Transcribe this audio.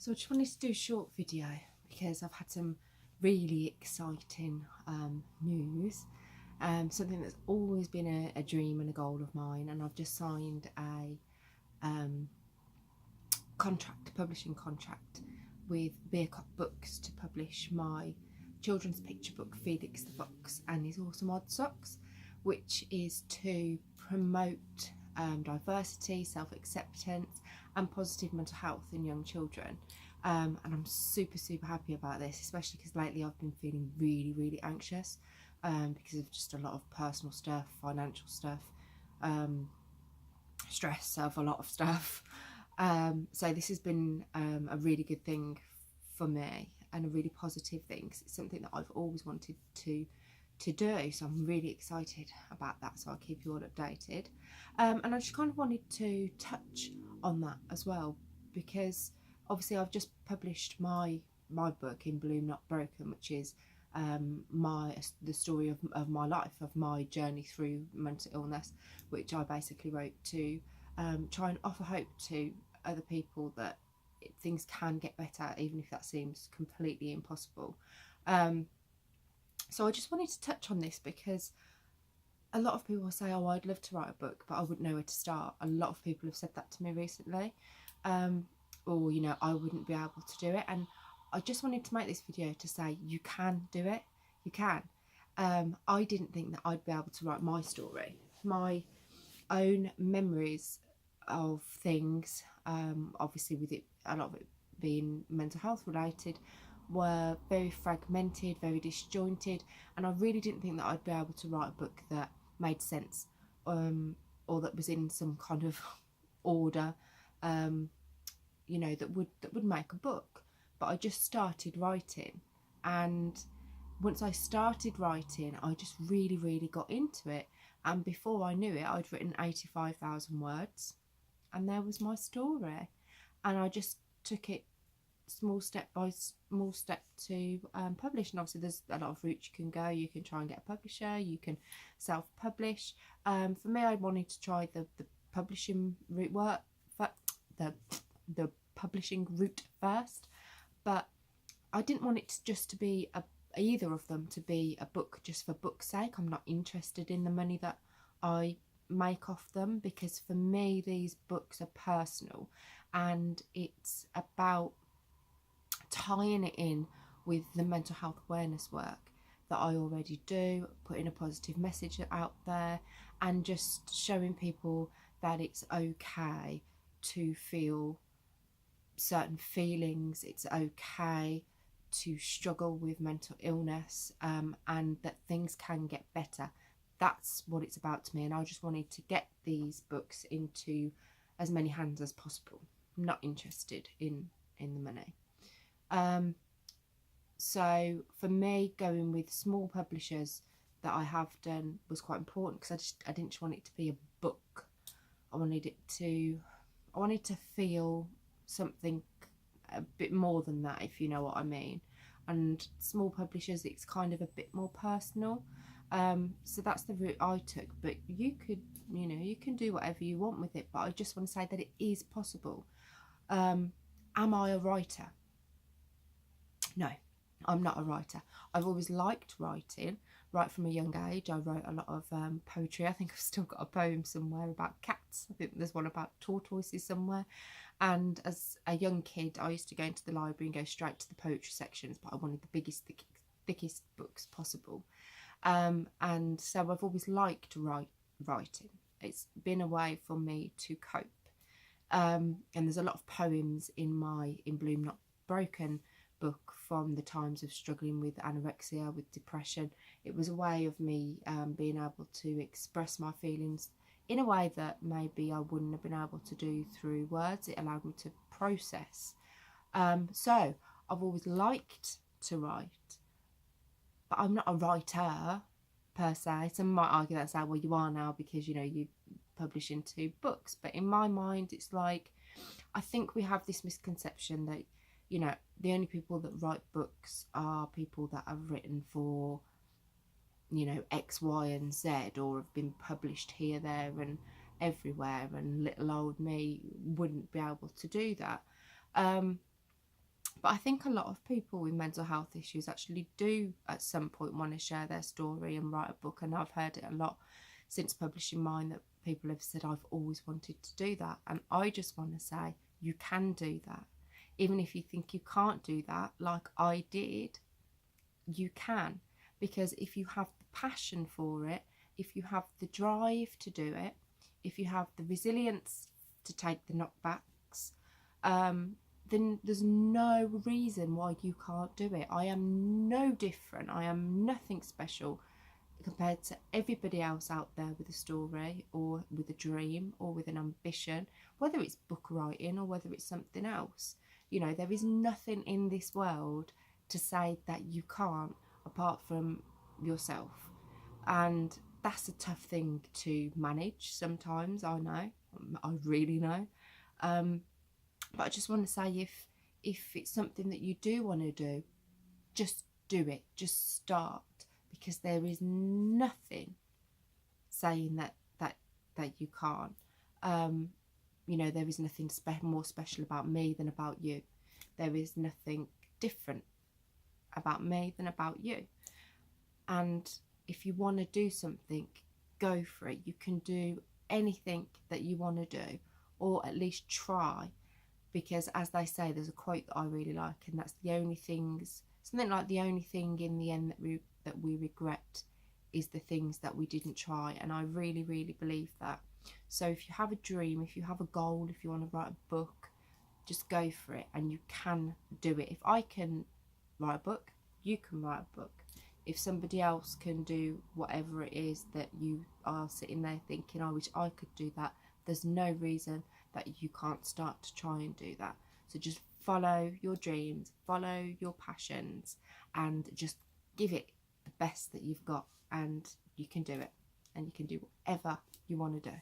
So I just wanted to do a short video because I've had some really exciting news. Something that's always been a dream and a goal of mine, and I've just signed a publishing contract with Beercott Books to publish my children's picture book Felix the Fox and His Awesome Odd Socks, which is to promote diversity, self-acceptance and positive mental health in young children. And I'm super happy about this, especially because lately I've been feeling really anxious because of just a lot of personal stuff, financial stuff, stress of a lot of stuff. So this has been a really good thing for me and a really positive thing, 'cause it's something that I've always wanted to do, so I'm really excited about that, so I'll keep you all updated. And I just kind of wanted to touch on that as well, because obviously I've just published my book In Bloom Not Broken, which is the story of my life, of my journey through mental illness, which I basically wrote to try and offer hope to other people that things can get better, even if that seems completely impossible. So I just wanted to touch on this because a lot of people say, oh, I'd love to write a book, but I wouldn't know where to start. A lot of people have said that to me recently. Or, you know, I wouldn't be able to do it. And I just wanted to make this video to say you can do it. You can. I didn't think that I'd be able to write my story, my own memories of things, obviously with it, a lot of it being mental health related, were very fragmented, very disjointed, and I really didn't think that I'd be able to write a book that made sense, or that was in some kind of order, you know, that would make a book. But I just started writing, and once I started writing, I just really got into it, and before I knew it, I'd written 85,000 words, and there was my story. And I just took it small step by small step to publish. And obviously there's a lot of routes you can go. You can try and get a publisher, you can self-publish. For me, I wanted to try the publishing route the publishing route first, but I didn't want it to be either of them to be a book just for book's sake. I'm not interested in the money that I make off them, because for me these books are personal, and it's about tying it in with the mental health awareness work that I already do, putting a positive message out there, and just showing people that it's okay to feel certain feelings, it's okay to struggle with mental illness, and that things can get better. That's what it's about to me, and I just wanted to get these books into as many hands as possible. I'm not interested in the money. So for me, going with small publishers that I have done was quite important, because I didn't just want it to be a book. I wanted to feel something a bit more than that, if you know what I mean. And small publishers, it's kind of a bit more personal. So that's the route I took, but you can do whatever you want with it. But I just want to say that it is possible. Am I a writer? No, I'm not a writer. I've always liked writing right from a young age. I wrote a lot of poetry. I think I've still got a poem somewhere about cats. I think there's one about tortoises somewhere. And as a young kid, I used to go into the library and go straight to the poetry sections, but I wanted the biggest, thickest books possible. And so I've always liked writing. It's been a way for me to cope. And there's a lot of poems in my In Bloom Not Broken book from the times of struggling with anorexia, with depression. It was a way of me being able to express my feelings in a way that maybe I wouldn't have been able to do through words. It allowed me to process. So I've always liked to write, but I'm not a writer per se. Some might argue that and say, well, you are now, because you know you publish into books. But in my mind, it's like, I think we have this misconception that, you know, the only people that write books are people that have written for, you know, X, Y and Z, or have been published here, there and everywhere, and little old me wouldn't be able to do that. But I think a lot of people with mental health issues actually do at some point want to share their story and write a book. And I've heard it a lot since publishing mine, that people have said, I've always wanted to do that. And I just want to say, you can do that. Even if you think you can't do that, like I did, you can. Because if you have the passion for it, if you have the drive to do it, if you have the resilience to take the knockbacks, then there's no reason why you can't do it. I am no different. I am nothing special compared to everybody else out there with a story or with a dream or with an ambition, whether it's book writing or whether it's something else. You know, there is nothing in this world to say that you can't apart from yourself. And that's a tough thing to manage sometimes, I know. I really know. But I just want to say, if it's something that you do want to do, just do it. Just start. Because there is nothing saying that you can't. You know, there is nothing more special about me than about you. There is nothing different about me than about you. And if you want to do something, go for it. You can do anything that you want to do, or at least try. Because as they say, there's a quote that I really like, and that's something like the only thing in the end that we regret is the things that we didn't try. And I really, really believe that. So if you have a dream, if you have a goal, if you want to write a book, just go for it, and you can do it. If I can write a book, you can write a book. If somebody else can do whatever it is that you are sitting there thinking, I wish I could do that, there's no reason that you can't start to try and do that. So just follow your dreams, follow your passions, and just give it the best that you've got, and you can do it, and you can do whatever you want to do.